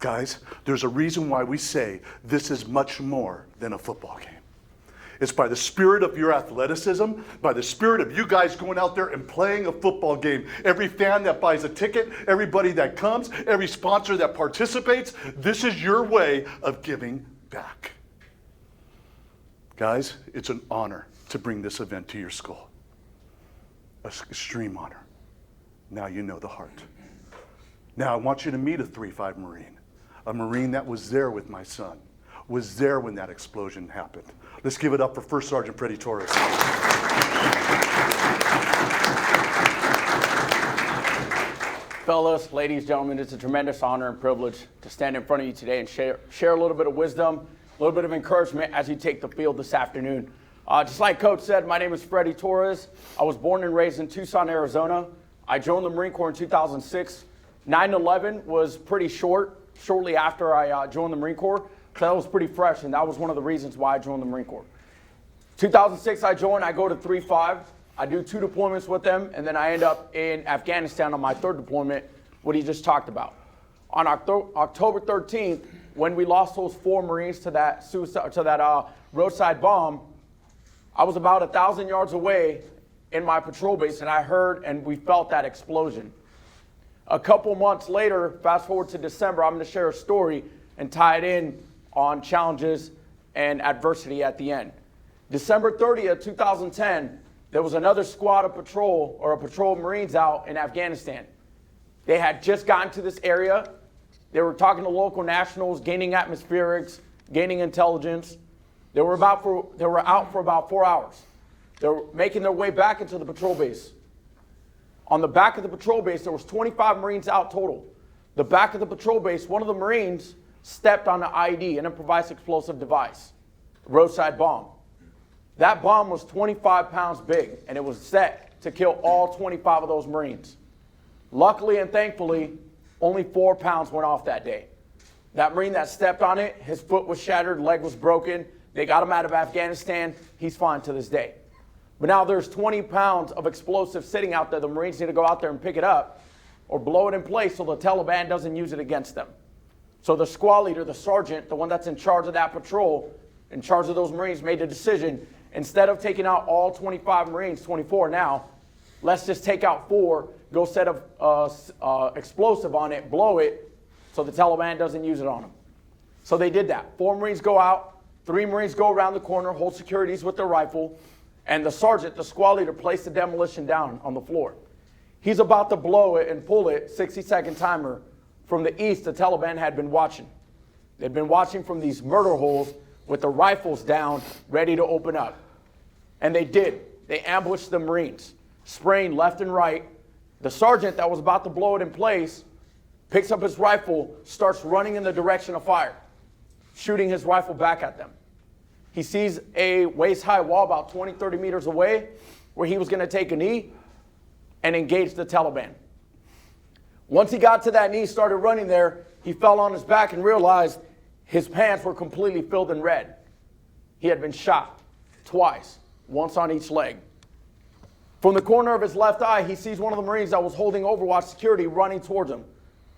Guys, there's a reason why we say this is much more than a football game. It's by the spirit of your athleticism, by the spirit of you guys going out there and playing a football game. Every fan that buys a ticket, everybody that comes, every sponsor that participates, this is your way of giving back. Guys, it's an honor to bring this event to your school. An extreme honor. Now you know the heart. Now I want you to meet a 3-5 Marine. A Marine that was there with my son, was there when that explosion happened. Let's give it up for First Sergeant Freddy Torres. Fellas, ladies, gentlemen, it's a tremendous honor and privilege to stand in front of you today and share a little bit of wisdom, a little bit of encouragement as you take the field this afternoon. Just like Coach said, my name is Freddy Torres. I was born and raised in Tucson, Arizona. I joined the Marine Corps in 2006. 9/11 was pretty shortly after I joined the Marine Corps. So that was pretty fresh, and that was one of the reasons why I joined the Marine Corps. 2006 I joined, I go to 3-5. I do 2 deployments with them, and then I end up in Afghanistan on my 3rd deployment, what he just talked about. On October 13th, when we lost those 4 Marines to that roadside bomb, I was about 1,000 yards away in my patrol base, and I heard and we felt that explosion. A couple months later, fast forward to December, I'm going to share a story and tie it in on challenges and adversity at the end. December 30th, 2010, there was another squad of patrol of Marines out in Afghanistan. They had just gotten to this area. They were talking to local nationals, gaining atmospherics, gaining intelligence. They were out for about 4 hours. They were making their way back into the patrol base. On the back of the patrol base, there was 25 Marines out total. The back of the patrol base, one of the Marines stepped on an IED, an improvised explosive device, a roadside bomb. That bomb was 25 pounds big, and it was set to kill all 25 of those Marines. Luckily and thankfully, only 4 pounds went off that day. That Marine that stepped on it, his foot was shattered, leg was broken. They got him out of Afghanistan. He's fine to this day. But now there's 20 pounds of explosive sitting out there. The Marines need to go out there and pick it up or blow it in place so the Taliban doesn't use it against them. So the squad leader, the sergeant, the one that's in charge of that patrol, in charge of those Marines, made the decision, instead of taking out all 25 Marines, 24 now, let's just take out 4, go set a explosive on it, blow it, so the Taliban doesn't use it on them. So they did that. 4 Marines go out, 3 Marines go around the corner, hold securities with their rifle, and the sergeant, the squad leader, placed the demolition down on the floor. He's about to blow it and pull it, 60-second timer. From the east, the Taliban had been watching. They'd been watching from these murder holes with the rifles down, ready to open up. And they did. They ambushed the Marines, spraying left and right. The sergeant that was about to blow it in place picks up his rifle, starts running in the direction of fire, shooting his rifle back at them. He sees a waist-high wall about 20, 30 meters away where he was going to take a knee and engage the Taliban. Once he got to that knee, started running there, he fell on his back and realized his pants were completely filled in red. He had been shot twice, once on each leg. From the corner of his left eye, he sees one of the Marines that was holding Overwatch security running towards him,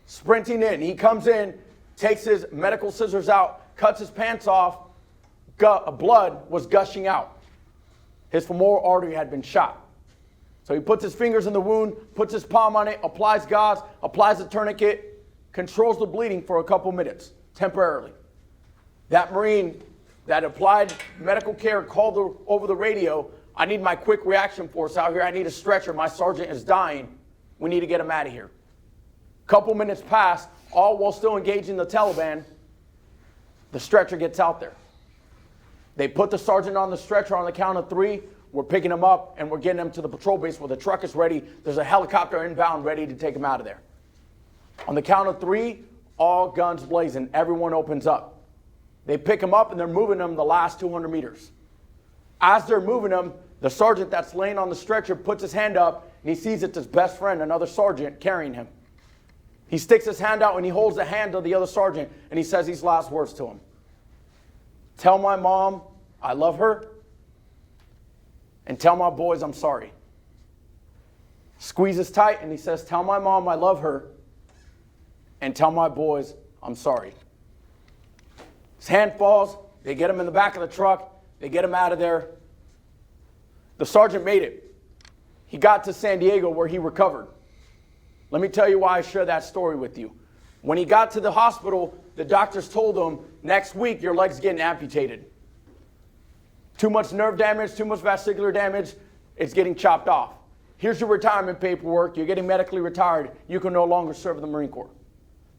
sprinting in. He comes in, takes his medical scissors out, cuts his pants off. Blood was gushing out. His femoral artery had been shot. So he puts his fingers in the wound, puts his palm on it, applies gauze, applies a tourniquet, controls the bleeding for a couple minutes, temporarily. That Marine that applied medical care called over the radio, I need my quick reaction force out here. I need a stretcher. My sergeant is dying. We need to get him out of here. Couple minutes pass, all while still engaging the Taliban. The stretcher gets out there. They put the sergeant on the stretcher on the count of 3. We're picking him up, and we're getting him to the patrol base where the truck is ready. There's a helicopter inbound ready to take him out of there. On the count of 3, all guns blazing. Everyone opens up. They pick him up, and they're moving him the last 200 meters. As they're moving him, the sergeant that's laying on the stretcher puts his hand up, and he sees it's his best friend, another sergeant, carrying him. He sticks his hand out, and he holds the hand of the other sergeant, and he says these last words to him. Tell my mom I love her, and tell my boys I'm sorry. Squeezes tight, and he says, tell my mom I love her, and tell my boys I'm sorry. His hand falls. They get him in the back of the truck. They get him out of there. The sergeant made it. He got to San Diego where he recovered. Let me tell you why I share that story with you. When he got to the hospital, the doctors told him, next week your leg's getting amputated. Too much nerve damage, too much vascular damage, it's getting chopped off. Here's your retirement paperwork. You're getting medically retired. You can no longer serve in the Marine Corps.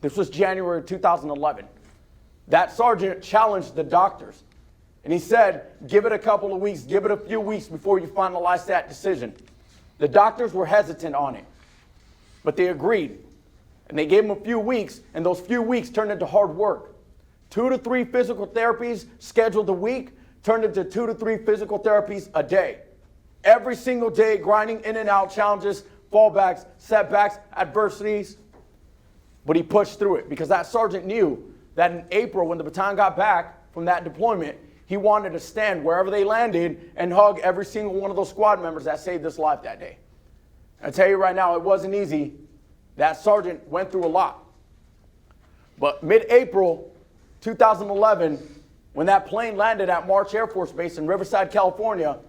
This was January 2011. That sergeant challenged the doctors. And he said, give it a couple of weeks, give it a few weeks before you finalize that decision. The doctors were hesitant on it, but they agreed. And they gave him a few weeks, and those few weeks turned into hard work. 2 to 3 physical therapies scheduled a week turned into 2 to 3 physical therapies a day. Every single day, grinding in and out challenges, fallbacks, setbacks, adversities. But he pushed through it because that sergeant knew that in April, when the battalion got back from that deployment, he wanted to stand wherever they landed and hug every single one of those squad members that saved his life that day. I tell you right now, it wasn't easy. That sergeant went through a lot. But mid-April 2011, when that plane landed at March Air Force Base in Riverside, California,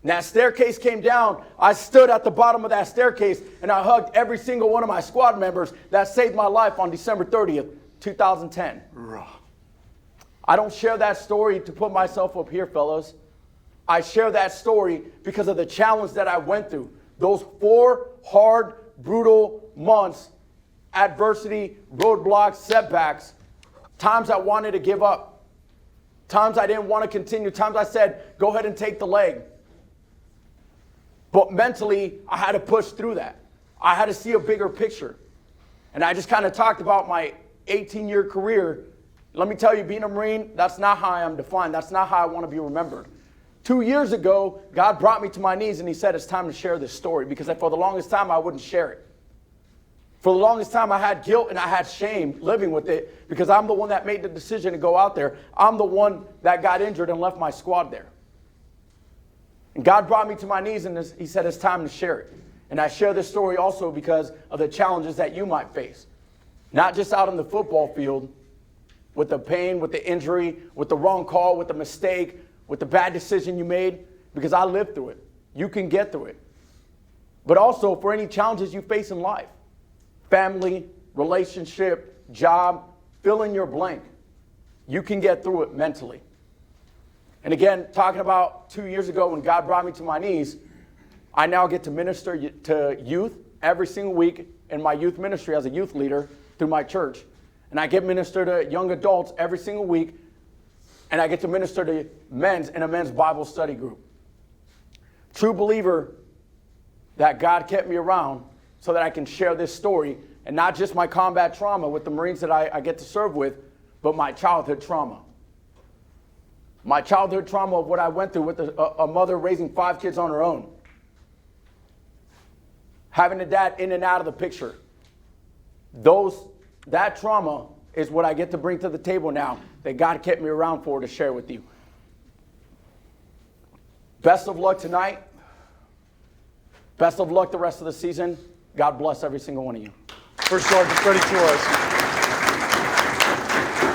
and that staircase came down, I stood at the bottom of that staircase and I hugged every single one of my squad members that saved my life on December 30th, 2010. I don't share that story to put myself up here, fellas. I share that story because of the challenge that I went through. Those 4 hard, brutal months, adversity, roadblocks, setbacks, times I wanted to give up, times I didn't want to continue, times I said, go ahead and take the leg. But mentally, I had to push through that. I had to see a bigger picture. And I just kind of talked about my 18-year career. Let me tell you, being a Marine, that's not how I am defined. That's not how I want to be remembered. 2 years ago, God brought me to my knees and he said, it's time to share this story, because for the longest time, I wouldn't share it. For the longest time, I had guilt and I had shame living with it because I'm the one that made the decision to go out there. I'm the one that got injured and left my squad there. And God brought me to my knees and he said, it's time to share it. And I share this story also because of the challenges that you might face. Not just out on the football field, with the pain, with the injury, with the wrong call, with the mistake, with the bad decision you made, because I lived through it. You can get through it. But also for any challenges you face in life. Family, relationship, job, fill in your blank. You can get through it mentally. And again, talking about 2 years ago when God brought me to my knees, I now get to minister to youth every single week in my youth ministry as a youth leader through my church. And I get to minister to young adults every single week. And I get to minister to men's in a men's Bible study group. True believer that God kept me around so that I can share this story, and not just my combat trauma with the Marines that I get to serve with, but my childhood trauma. My childhood trauma of what I went through with a mother raising 5 kids on her own. Having a dad in and out of the picture. That trauma is what I get to bring to the table now that God kept me around for to share with you. Best of luck tonight. Best of luck the rest of the season. God bless every single one of you. First Sergeant Freddy Torres.